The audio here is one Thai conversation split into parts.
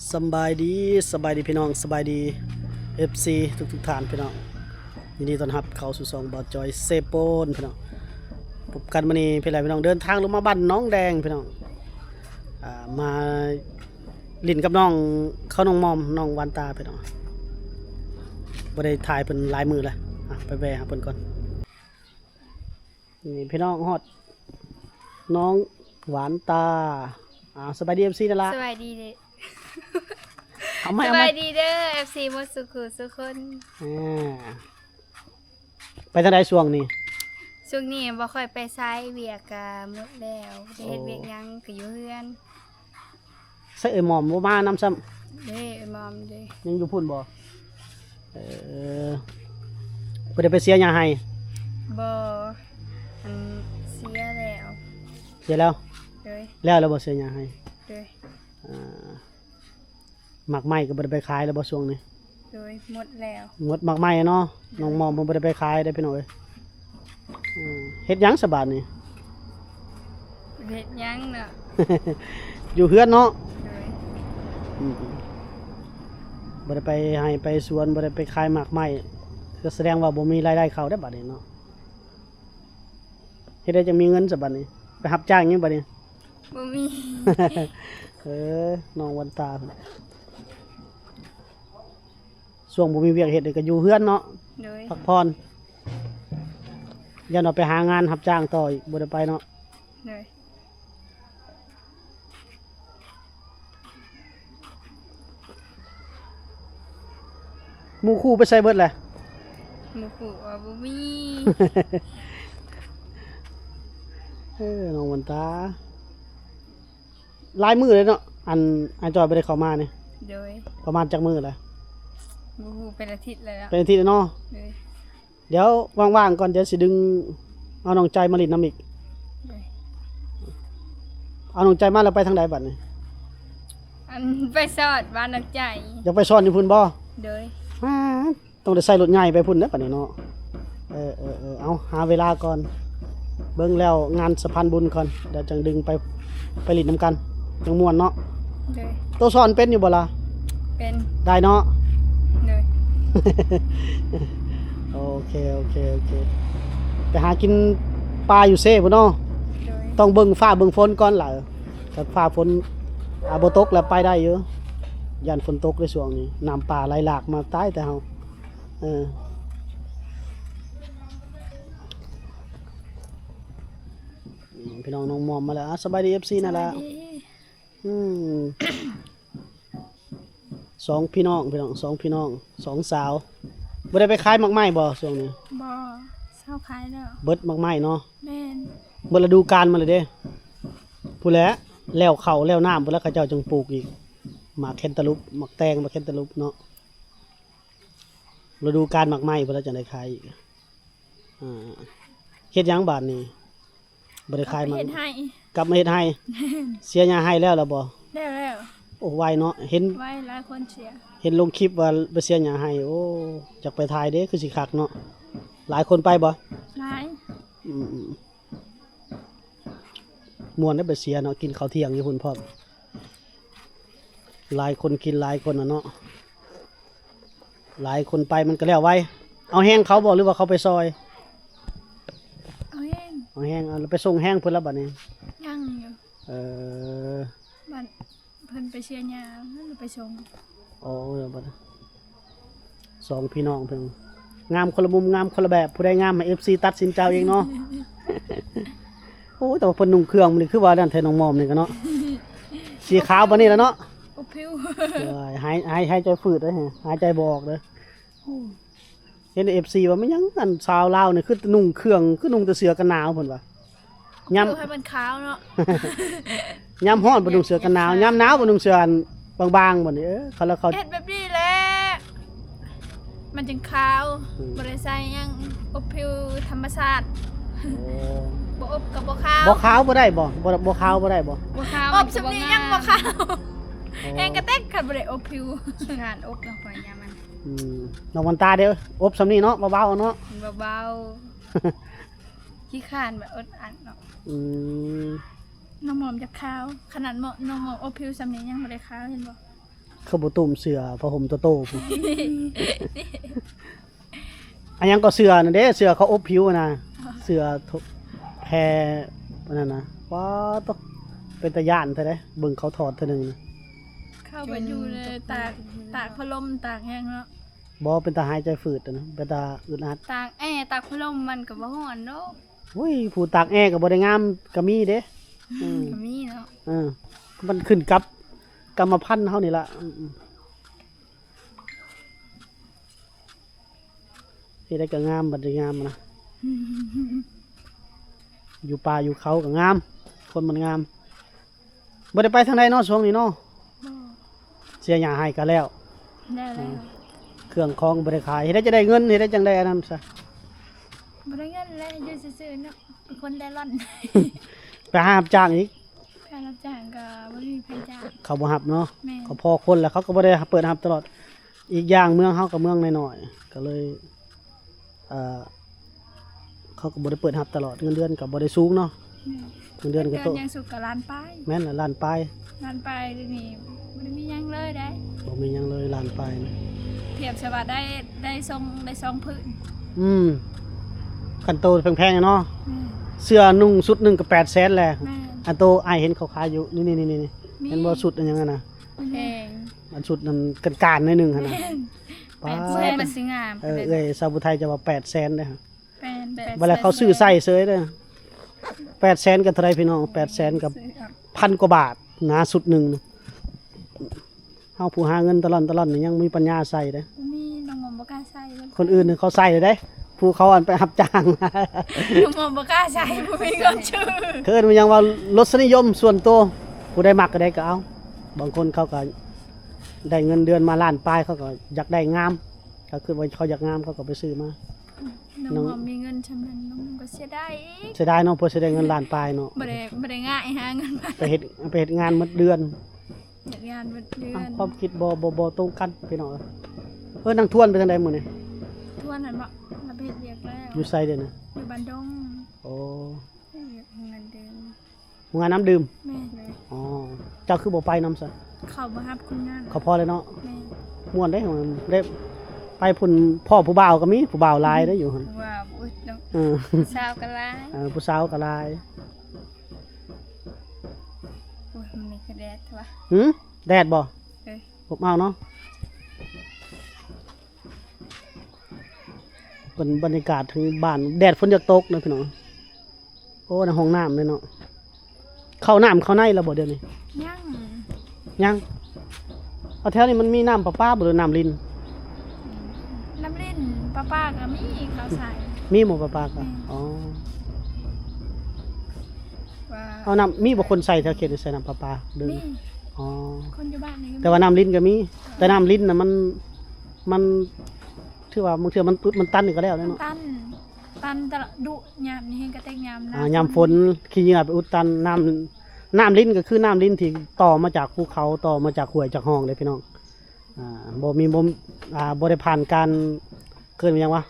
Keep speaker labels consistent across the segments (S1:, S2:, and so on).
S1: สบายดีพี่น้องสบายดี FC ทุกท่านพี่น้องยินดีต้อนรับเข้าสู่ช่องบ่าวจอยเซโปนพี่น้องพบกันมื้อนี้พี่น้องเดินทางลงมาบ้านน้องแดงพี่น้องมาลิ้นกับน้องเขาน้องมอมน้องวันตาพี่น้องบ่ได้ถ่ายเพิ่นหลายมื้อแล้วไปแวะหาเพิ่นก่อนนี่พี่น้องฮอดน้องหวานตาสบายดี FC นั่นล่ะ
S2: สวัสดีเด้อ
S1: เอา
S2: ส
S1: ไหม
S2: วัสดีเด้อ FC หมดสุขุสุคน
S1: ไปทางใดช่วงนี้
S2: ช่วงนี้บ่ค่อยไปไสเวียกกะหมดแล้วได้เฮ็ดเวียกหยังก็อยู่เฮือน
S1: ใส่หมอมบ่มานำซ้ำ
S2: เด้อมอมเด้อ
S1: ยังอยู่พุ่นบ่บ่ได้ไปเสียหยังให้
S2: บ่อันเสียแล้ว
S1: เสียแล้ว
S2: เด้อ
S1: แล้วบ่เสียหยังให้
S2: เด้อ
S1: หมักไหม้ก็บ่ได้ไปขายแล้วบ่ช่วงนี้
S2: เด้อหมดแล้ว
S1: งดหมักไหม้เนาะน้องหมอมบ่ได้ไปขายได้พี่น้องเอ้ยเฮ็ดหยังสบายนี่
S2: เฮ็ดหยังเนาะ
S1: อยู่เฮือนเนาะ
S2: เด้อ
S1: บ่ได้ไปให้ไปสวนบ่ได้ไปขายหมักไหม้ก็แสดงว่าบ่มีรายได้เข้าได้อบัดนี้เนาะเฮ็ดได้จังมีเงินซะบัดนี้ไปรับจ้างหยังบัดนี้
S2: บ่มี
S1: น้องวันตาพุ่นช่วงบ่มีเวียกเฮ็ดนี่ก็อยู่เฮือนเนาะ
S2: เด้อ
S1: พักผ่อนยันเอาไปหางานรับจ้างต่ออีกบ่ได้ไปเนาะ
S2: เด้อ
S1: หมู่คู่ไปใส่เบิดแหละ
S2: หมู่ผู้ว่าบ่มี
S1: น้องวันตาหลายมื้อเลยเนาะอันจอยบ่ได้เข้ามานี่
S2: เด้อ
S1: ประมาณจักมื้อแหละ
S2: บ่ฮู้เป็นอาทิตย์แล้ว
S1: เป็นอาทิตย์แล้วเนาะ
S2: เด้อ
S1: เดี๋ยวว่างๆก่อนเดี๋ยวสิดึงเอาน้องใจมาเลินน้ำอีก
S2: เด้อ
S1: เอาน้องใจมาแล้วไปทางใดบัดนี้
S2: อันไปสอดบ้านนักใจ
S1: อยากไปซ่อนอยู่พุ่นบ่
S2: เด้อ
S1: ต้องได้ใส่รถใหญ่ไปพุ่นเด้อบัดนี้เนาะเอาหาเวลาก่อนเบิ่งแล้วงานสะพานบุญก่อนเดี๋ยวจังดึงไปเลินน้ำกันจังม่วนเนาะ
S2: เด้อ
S1: ตัวซ่อนเป็นอยู่บ่ล่ะ
S2: เป็น
S1: ได้เนาะ
S2: เด้อ
S1: โอเคไปหากินปลาอยู่เซ่พุ่นเนาะ
S2: เด้อ
S1: ต้องเบิ่งฟ้าเบิ่งฝนก่อนล่ะถ้าฟ้าฝนบ่ตกแล้วไปได้อยู่ย่านฝนตกในช่วงนี้น้ำป่าไหลหลากมาตายแต่เฮาพี่น้องน้องมอมมาแล้วสบายดี FC นั่นล่ะ
S2: สวัสดี
S1: สองพี่น้องสองสาวบ่ได้ไปขายหมักไม้บ่ช่วงนี้
S2: บ่เศร้าขายแล้ว
S1: เบิดหมักไม้เนาะ
S2: แม่น
S1: เบิดฤดูกาลมาเลยเด้ผู้แลแล้วข้าวแล้วน้ำพุ่นแล้วเขาเจ้าจึงปลูกอีกหมากแคนตาลูปหมากแตงหมากแคนตาลูปเนาะฤดูกาลหมักไม้พุ่นแล้วจังได้ขายอีกเฮ็ดหยังบาดนี้บ่ได้ขายหมัก
S2: เฮ็ดให้
S1: กลับมาเฮ็ดให้เสียหญ้าให้แล้วล่ะบ่
S2: แล้ว
S1: โอ้ไวเนาะเห็น
S2: ไว้หลายคนเสีย
S1: เห็นลงคลิปว่าไปเสียหญ้าให้โอ้จักไปถ่ายเด้คือสิคักเนาะหลายคนไปบ่
S2: หลาย
S1: อืมม่วนได้ไปเสียเนาะกินข้าวเที่ยงอยู่พุ่นพร้อมหลายคนกินหลายคนน่ะเนาะหลายคนไปมันก็แล้วไวเอาแห้งเขาบ่หรือว่าเขาไปซอย
S2: เอาแห้ง
S1: เอาแห้งเอาแล้วไปส่งแห้งเพิ่นแล้วบัดนี้
S2: ยังอยู่
S1: เออ
S2: บ้านเพิ่นไปเชียร์ยาเพิ่นไปส่ง
S1: โอ้เดี๋ยวบัดนี้สองพี่น้องเพิ่นงามคนละมุมงามคนละแบบผู้ใดงามให้ FC ตัดสินใจเอาเองเนาะ โอ้แต่ว่าเพิ่นนุ่งเครื่องมันนี่คือว่าด้านแทนน้องมอมนี่ก็เนาะสีขาวปานนี้แล้วเนาะ
S2: โอ้พิว
S1: หายใจฝืดเลยหายใจบออกเลยเห็น FC ว่าไม่ยังอันสาวลาวนี่คือนุ่งเครื่องคือนุ่งแต่เสื้อกันหนาวเพิ่นว่า
S2: พิ
S1: ยาม
S2: วให้มันขาวเนาะ
S1: ยามร้อนบ่นุ่งเสื้อกันหนาวยามหนาวบ่นุ่งเสื้ออันบางๆบ่นี่เขาแล้วเขา
S2: เฮ็ดแบบนี้แหละมันจึงขาวบ่ได้ใส่หยังอบพิวธรรมชาติบ่อบกับบ่ขาว
S1: บ่ขาวบ่ได้บ่ขาวบ่ได้บ่
S2: บ่ขาวอบสำนี้ยังบ่ขาวแห้งกระเต็กค่ะบ่ได้อบพิวงานอบเนาะข่อยยามมัน
S1: น้องวันตาเด้ออบสำนี้เนาะเบาๆเนาะ
S2: เบาๆขี้คร้านแบบอดอัดเนาะ
S1: ม
S2: น้องหมอมจะขาวขนาดน้องหมอมอบผิวสำนี้ยังบ่ได้ขาวเห็นบ่
S1: เขาบ่ตุ่มเสือผ้าห่มโตๆพุ่น อันยังก็เสือนั่นเด้เสือเขาอบผิวนะเสือแพรนั่นนะว้าตกเป็นตะย่านแท้เด้เบิ่งเขาถอดเทื่อนึงนะ
S2: เข้าไปอยู่เลยตากพัดลมตากแห้งเนาะ
S1: บ่เป็นตาหายใจฝืดอะนะเป็นตาอึดอัด
S2: ตากตากพัดลมมันก็บ่ฮ้อนเนาะ
S1: อุ้ยผู้ตากแอร์ก็บ่ได้งามก็มีเด้อืม
S2: ก็มีเนาะ
S1: มันขึ้นกับกรรมพันธุ์เฮานี่ล่ะเฮ็ดได้ก็งามบัดได้งามนะอยู่ป่าอยู่เขาก็งาม คนมันงามบ่ได้ไปทางใดเนาะช่วงนี้เนาะ
S2: บ่
S1: เสียหยังให้ก็แล้ว
S2: ได้แล้ว
S1: เครื่องของบ่ได้ขายเฮ็ดได้จะได้เงินเฮ็ดได้จังได้อันนั้นซะ
S2: บ่ได้เงินแล้วอยู่ซื่อๆเนาะเป็นคนได้ร่อน
S1: ไปหารับจ้างอีก
S2: แค่รับจ้างก็บ่มีไผจ้าง
S1: เขาบ่รับเนาะ
S2: แม่
S1: เขาพอคนแล้วเขาก็บ่ได้เปิดรับตลอด อีกอย่างเมืองเฮาก็เมืองน้อยๆก็เลยเขาก็บ่ได้เปิดรับตลอดเงินเดือนก็บ่ได้สูงเนาะเงินเดือนก็
S2: เดื
S1: โต
S2: อนยังสุกกับล้านปลาย
S1: แม่นละล้านปลาย
S2: ล้านปลายเดี๋ยวนี้บ่ได้มีหยังเลยได้
S1: บ่มีหยังเลยล้านปลายนะ
S2: เทียบสวัสดิ์ได้ทรงพื้น
S1: คันโตแพงๆเนาะ
S2: แม่
S1: เสื้อนุ่งชุดหนึงก็800,000แหละ
S2: แม่
S1: อันโตอ้ายเห็นเขาขายอยู่นี่ๆๆเห็นบ่ชุดอันหยังอะนะ
S2: แพง
S1: อันชุดนั้นกันๆหน่อยหนึงหั่นน่ะ
S2: แปดแสนมันสิงาม
S1: เอ้ยสาวผู้ไทยจะว่า800,000เด้อ
S2: เป็น
S1: เวลาเขาซื้อใส่เซยเด้อ800,000กับเท่าไหร่พี่น้อง800,000กับ1,000 กว่าบาทหนาสุดหนึงนะเฮาผู้หาเงินตะล่อนนี่ยังมีปัญญาใส่เด้อ
S2: มีน้องมอมบ่กล้าใส่
S1: คนอื่นนี่เขาใส่เลยเด้ผู้เขาอันไปรับจ้าง
S2: น้องมอมบ่กล้าใส่บ่มีเงินชื่อ
S1: เคินมันยังว่ารสนิยมส่วนตัวผู้ได้มักก็ได้ก็เอาบางคนเขาก็ได้เงินเดือนมาล้านปลายเขาก็อยากได้งามก็คือว่าเขาอยากงามเขาก็ไปซื้อมา
S2: น้องมอมมีเงินชำนาญน้องมอมก็เสียดายอีก
S1: เสียดายเนาะเพื่อสิได้เงินล้านปลายเนาะ
S2: บ่ได้ง่ายหาเงินมา
S1: ไปเฮ็ดงานหมดเดือน
S2: เฮ็ดงานวันเดือ
S1: อ้าวน ความคิดบ่ตรงกันพี่น้องนางทวนไปทางใดมื้อนี้
S2: ทวนนั่นบ่มาเฮ็ดเวียกแล้ว
S1: อยู่ไสเด้อนะ
S2: อยู่บ้านดง
S1: โอ้
S2: เฮ็ดเวียกเงินเดือน
S1: โรงงานน้ำดื่ม
S2: แม่เลย
S1: อ๋อเจ้าคือบ่ไปนำซะ
S2: เขาบ่รับคุณงาน
S1: เขาพอเลยเนาะ
S2: แม่
S1: ม่วนได้ของมันได้ไปพุ่นพ่อผู้บ่าวก็มีผู้บ่าวหลายได้อยู่หั่น
S2: ว่าอุ๊ยน้อง
S1: เออ
S2: สาวกันหลาย
S1: ผู้สาวก็หลาย
S2: โอ้ยมันมีกระแดดวะ
S1: แดดบ่
S2: เอ้ย
S1: ผมเอาเนาะเป็นบรรยากาศทางบ้านแดดฝนจะตกนะพี่น้องโอ้ในห้องน้ำเลยเนาะเข้าน้ำเข้าในแล้วบ่เดี๋ยวนี้
S2: ยัง
S1: ยังเอาแถวนี้มันมีน้ำประปาบ่หรือน้ำลิน
S2: น้ำลิ้นป้าก็มีเขาใส่
S1: มีหมู่ประปาก็อ๋อ
S2: ว่า
S1: เอาน้ำมีบ่คนใส่แถวเขตใส่น้ำประปาเด้อ
S2: มี
S1: อ๋อ
S2: คนอยู่บ้านนี่ก็มี
S1: แต่ว่าน้ำลิ้นก็มี แต่น้ำลิ้นน่ะมันถือว่าบางเทื่อมันตันนี่ก็แล้วเนาะ
S2: ตันตลอดดุยามนี่เฮงกระเตงยามนะ
S1: ยามฝนขี้เหงื่อไปอุดตันน้ำลิ้นก็คือน้ำลิ้นที่ต่อมาจากภูเขาต่อมาจากห้วยจากห้องเลยพี่น้องบ่ได้ผ่านการเกินยังวะ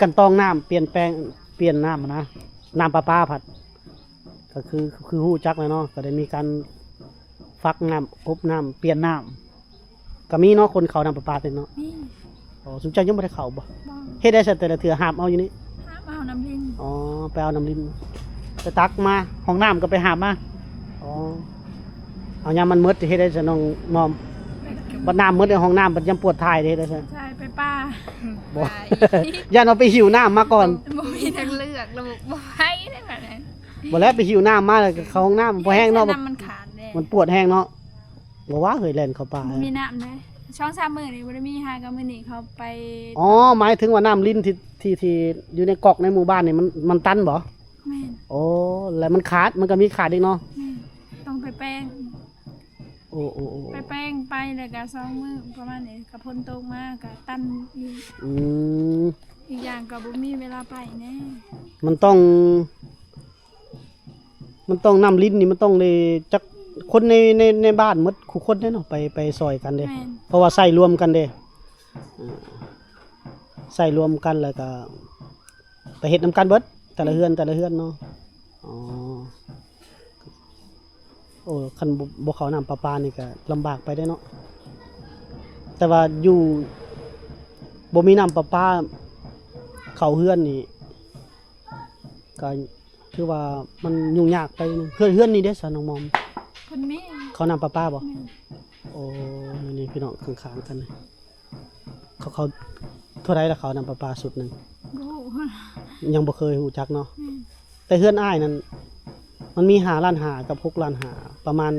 S1: กันตองน้ำเปลี่ยนแปลงเปลี่ยนน้ำนะน้ำประปาผัดก็คือฮู้จักเลยเนาะก็ได้มีการฟักน้ำอบน้ำเปลี่ยนน้ำก็มีเนาะคนเขาน้ำประปาเป็นเนาะ
S2: มี
S1: อ๋อสมใจยังบ่ได้เข้าบ่
S2: บ่
S1: เฮ็ดได้แต่ละเถื่อหาบเอาอยู่นี่
S2: ห้ามเอาน้ำลิ้น
S1: อ๋อไปเอาน้ำลิ้นไปตักมาห้องน้ำก็ไปหาบมาอ๋อเอายามมันมืดเฮ็ดได้ซะน้องมอมบัดน้ำมืดในห้องน้ำบัดยามปวดท้ายเด้เฮ็ดได้ซะ
S2: ใช่ไปป้า
S1: บ่ ย่านเอาไปหิวน้ำมาก่อน
S2: บ่มีทางเลือกระบบบ่ให้ได้แบบนั้น
S1: บ่แล้วไปหิวน้ำมาแล้วก็เข้าห้องน้ำบ่แห้งเนาะ
S2: น้ำมันขาดเลย
S1: มันปวดแห้งเนาะบ่ว่าเฮ้ยแล่นเข้าป่า
S2: บ่มีน้ำเลยช่อง3มื้อนี่บ่ได้มีหากับมื้อนี้เขาไป
S1: อ๋อหมายถึงว่าน้ำลิ้นที่อยู่ในก๊อกในหมู่บ้านนี่มันตันบ่
S2: แม่น
S1: โอ้แล้วมันขาดมันก็มีขาดอีกเนาะ
S2: แม่นต้องไปแป้ง
S1: โอ้
S2: ไปแป้งไปแล้วก็2มื้อประมาณนี้ก็พ้นตกมาก็ตันอีก
S1: อืม
S2: อีกอย่างก็บ่มีเวลาไปแน่
S1: มันต้องน้ำลิ้นนี่มันต้องเลยจักคนในบ้านหมดคู่คนเด้เนาะไปซอยกันเด้
S2: แม่น
S1: เพราะว่าใส่รวมกันเด้ใส่รวมกันแล้วก็ไปเฮ็ดนํกันเบิดแต่ละเฮือนเนาะอ๋อโอ้ โอ้คันบ่เข้าน้ำประปานี่ก็ลำบากไปได้เนาะแต่ว่าอยู่บ่มีน้ำประปาเข้าเฮือนนี่ก็คือว่ามันยุ่งยากไปนึงเฮือนนี่เด้ซะน้องมอม
S2: เพิ่นมี
S1: เขาน้ำประปาบ่
S2: แม่น
S1: โอ้นี่พี่น้องข้างๆกันนี่เขาเท่าไรล่ะเขาน้ำประปาสุดหนึง
S2: บ่ฮู้
S1: ยังบ่เคยรู้จักเนาะ
S2: แม่น
S1: แต่เฮือนอ้ายนั้นมันมี5ล้าน5กับ6ล้าน5ประมาณ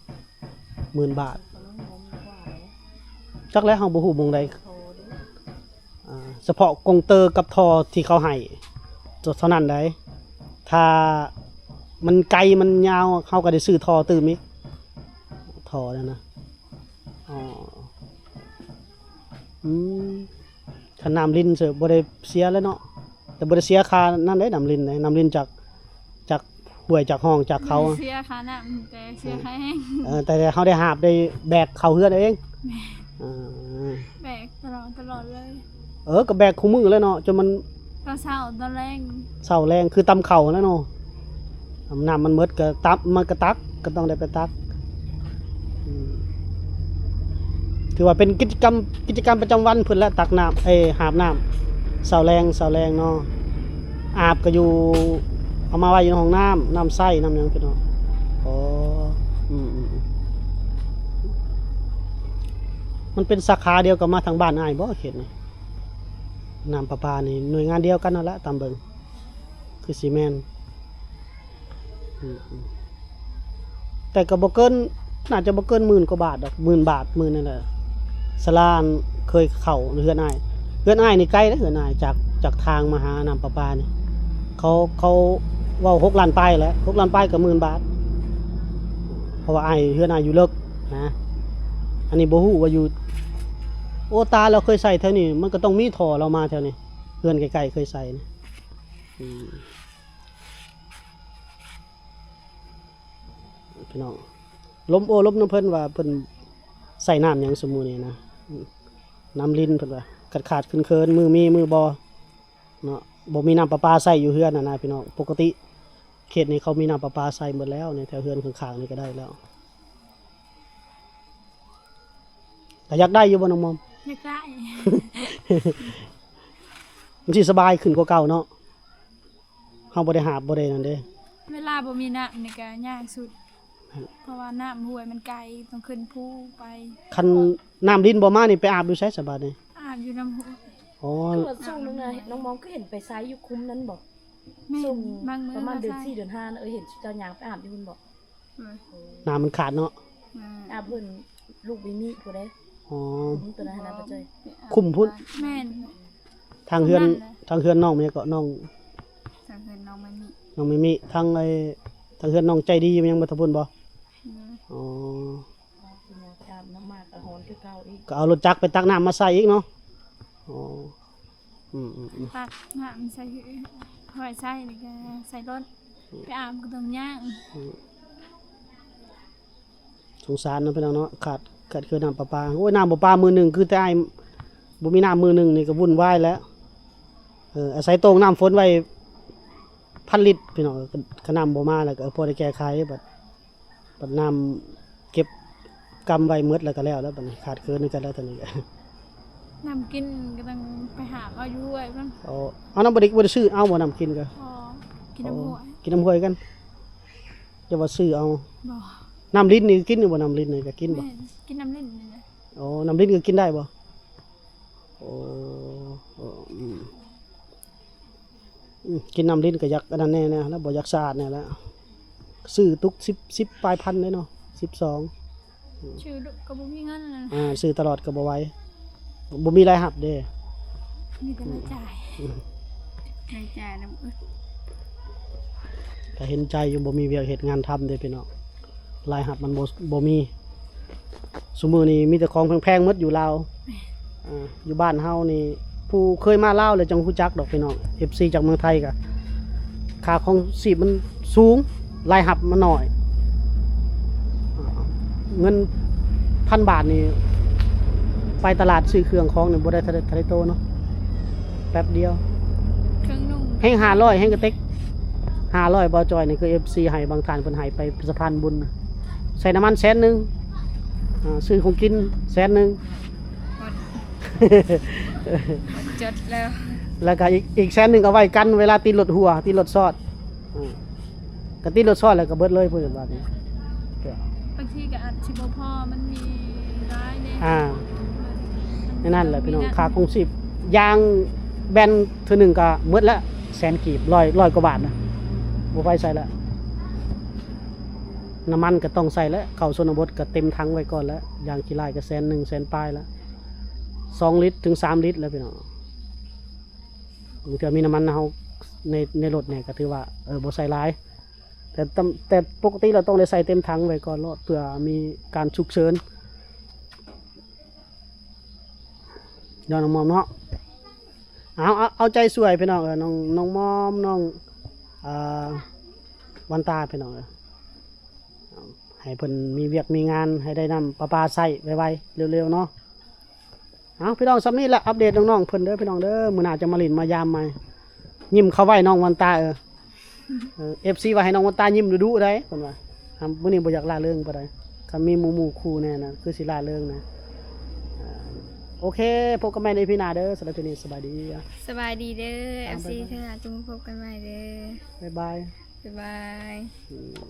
S1: 10,000 บาทจักแล้วเฮาบ่ฮู้หม่องใดเฉพาะกงเตอร์กับทอที่เขาให้เท่านั้นได้ถ้ามันไกลมันยาวเขาก็ได้ซื้อทอตื่มอีกทอนั่นนะอ๋อถ้าน้ำลิ้นเสือบ่ได้เสียแล้วเนาะแต่บ่ได้เสียค่านั่นได้น้ำลิ้นเลยน้ำลิ้นจากห้วยจากห้องจากเขา
S2: เสียค่าน้ำแต่เสียค่าแห้ง
S1: แต่เขาได้หาบได้แบกเข้าเฮือนเองอ่า
S2: แบกตลอดเลย
S1: ก็แบกคู่มือแล้วเนาะจนมัน
S2: ตอนเช้าตอนแรง
S1: เศร้าแรงคือตำเข่าแล้วเนาะน้ำมันหมดก็ตับมันก็ตักก็ต้องได้ไปตักถือว่าเป็นกิจกรรมประจำวันเพิ่นและตักน้ำหาบน้ำเศร้าแรงเนาะอาบก็อยู่เอามาไว้อยู่ในห้องน้ำใส้น้ำหยังพี่น้องอ๋อมันเป็นสาขาเดียวกับมาทางบ้านอ้ายบ่เขตนี่น้ำประปานี่หน่วยงานเดียวกันนั่นแหละตามเบิ่งคือซีเมนต์แต่ก็บ่เกินน่าจะบ่เกิน10,000 กว่าบาทดอก10,000 บาท10,000นั่นแหละสลานเคยเข้าเฮือนอ้ายนี่ไกลเด้อเฮือนอ้ายจากทางมาหาน้ำประปานี่เขาเว้า6ล้านปลายแหล้ว6ล้านปลายก็10,000 บาทเพราะว่าอ้ายเฮือนอ้ายอยู่เลิกนะอันนี้บ่ฮู้ว่าอยู่โอ้ตาเราเคยใส่แถวนี้มันก็ต้องมีท่อเรามาแถวนี้เฮือนไกลๆเคยใส่นะพี่น้องล้มน้ำเพิ่นว่าเพิ่นใส่น้ำหยังสมมุตินี่นะน้ำลิ้นเพิ่นว่าขาดเคินมือมีมือบ่เนาะบ่มีน้ำประปาใส่อยู่เฮือนน่ะนะพี่น้องปกติเขตนี้เขามีน้ำประปาใส่หมดแล้วในแถวเฮือนข้างๆนี่ก็ได้แล้วแต่อยากได้อยู่บ่น้องมอม
S2: อยากได้
S1: มันสิสบายขึ้นกว่าเก่าเนาะเฮาบ่ได้หาบบ่ได้นั่นเด้
S2: เวลาบ่มีน้ำนี่ก็ยากสุด เพราะว่าน้ำห้วยมันไกลต้องขึ้นภูไป
S1: คันน้ำลิ้นบ่มานี่ไปอาบอยู่ไสสบายนี่
S2: อาบอยู่น้ำห้วย
S1: อ๋อ
S3: คือว่าส่งนึงนะน้องมองก็เห็นไปไซส์อยู่คุ้มนั้นบอก
S2: แม่
S3: ส่ง
S2: บางมื้อ
S3: ประมาณเดือน
S2: ใส่
S3: 4เดือน5นะเห็นเจ้ายางไปอาบอยู่คุณบอก
S1: น้ำมันขาดเนาะ
S3: อาบเพิ่นลูกบิมิผู้ใด
S1: อ๋อ
S3: คุ้มตัวนั้นนะบ่จ้อย
S1: คุมพุ่น
S2: แม่น
S1: ทางเฮือน
S2: นั่นแหละ
S1: ทางเฮือนน้องแม่ก็น้อง
S2: สังเกตน้องมันมี
S1: น้องไม่มีทางทางเฮือนน้องใจดีมันยังบ่ทับพุ่นบ่อ๋อ
S3: กินยาไปอาบน้ำมากก็หอนคือเก่าอีก
S1: ก็เอารถจักรไปตักน้ำมาใส่อีกเนาะอ๋อ
S2: ตักน้ำใส่หอยใส่นี่ก็ใส่รถไปอาบก็ต้องย่าง
S1: สงสารเนาะพี่น้องเนาะขาดคือน้ำประปาโอ้ยน้ำประปามือหนึงคือแต่อ้ายบ่มีน้ำมือหนึงนี่ก็วุ่นวายแล้วอาศัยโตงน้ำฝนไว้1,000 ลิตรพี่น้องก็น้ำบ่มาแล้วก็พอได้แก้ไขบัดน้ำเก็บกำไว้หมดแล้วก็แล้วบัดนี้ขาดเคินนี่ก็แล้วตอนนี้
S2: น้ำกินก็ต้องไปหาเอาอยู่ห้วยบ้าง
S1: เอาน้ำบ่ได้ซื้อเอาบ่น้ำกินก็
S2: พอกินน้ำห้วย
S1: กินน้ำห้วยกันจะว่าซื้อเอา
S2: บ่
S1: น้ำลิ้นนี่กินอยู่บ่น้ำลิ้นนี่ก็กินบ่
S2: แม่นกินน้ำเล่นนี่นะ
S1: อ๋อน้ำลิ้นก็กินได้บ่โอ้กินน้ำลิ้นก็อยากอันนั้นแน่นะแล้วบ่อยากสะอาดแน่แล้วซื้อตุก10ปลายพันเลยเนาะ12
S2: ชื่อลูกก็บ่มีเงินนะ
S1: ซื้อตลอดก็บ่ไหวบ่มีรายรับเด้
S2: มีแต่รายจ่ายรายจ่ายน้ำอึด
S1: ก็เห็นใจอยู่บ่มีเวียกเฮ็ดงานทำเด้พี่น้องรายรับมันบ่มีซุมื้อนี้มีแต่ของแพงๆหมดอยู่ลาวอยู่บ้านเฮานี่ผู้เคยมาลาวแล้วจังฮู้จักดอกพี่น้อง FC จากเมืองไทยก็ค่าของชีพมันสูงรายรับมันน้อยเงิน 1,000 บาทนี่ไปตลาดซื้อเครื่องของนี่บ่ได้ทะเลโตเนาะแป๊บเดียว
S2: เครื่องนุ่ง
S1: แห้ง500แห้งกระเต็ก 500บ่จอยนี่คือ FC ให้บางท่านเพิ่นให้ไปสะพานบุญน่ะใส่น้ำมัน100,000ซื้อของกิน100,000
S2: หมดจดแล้ว
S1: แล้วก็อีก100,000เอาไว้กันเวลาตีรถหัวตีรถซอดก็ตีรถซอดแล้วก็เบิดเลยเพิ่นว่านี่
S2: บางทีก็อาจสิบ่พอมันมีร้ายแน่
S1: นั่นแหละพี่น้องค่าคงชีพยางแบนเทื่อหนึงก็หมดละ100,000กีบ100กว่าบาทนะบ่ไปใส่ละน้ำมันก็ต้องใส่แล้วเข้าชนบทก็เต็มถังไว้ก่อนแล้วยางขี้ลายก็100,000 100,000ปลายแล้ว2 ลิตรถึง3 ลิตรแล้วพี่น้องบางทีมีน้ำมันเฮาในรถเนี่ยก็ถือว่าบ่ใส่หลายแต่ปกติเราต้องได้ใส่เต็มถังไว้ก่อนรถเพื่อมีการฉุกเฉินย้อนน้องมอมเนาะเอาใจสวยพี่น้องน้องมอมน้องวันตาพี่น้องให้เพิ่นมีเวียกมีงานให้ได้นำประปาใส่ไวๆเร็วๆเนาะเอาพี่น้องสำนี้แหละอัปเดตน้องๆเพิ่นเด้อพี่น้องเด้อมื้อหน้าจะมาลิ้นมายามใหม่ยิ้มเข้าไว้น้องวันตาFC ว่าให้น้องวันตายิ้มดุๆได้เพิ่นว่ามื้อนี้บ่อยากล่าเริงปานใดคันมีหมู่คู่แน่นะคือสิล่าเริงนะโอเคพบกันใหม่ในพี่นาเด้อสำหรับวันนี้สบายดี
S2: สบายดีเด้อ FC เธอจุงพบกันใหม่เด้อ
S1: บ๊ายบาย
S2: บ๊ายบาย
S1: อืม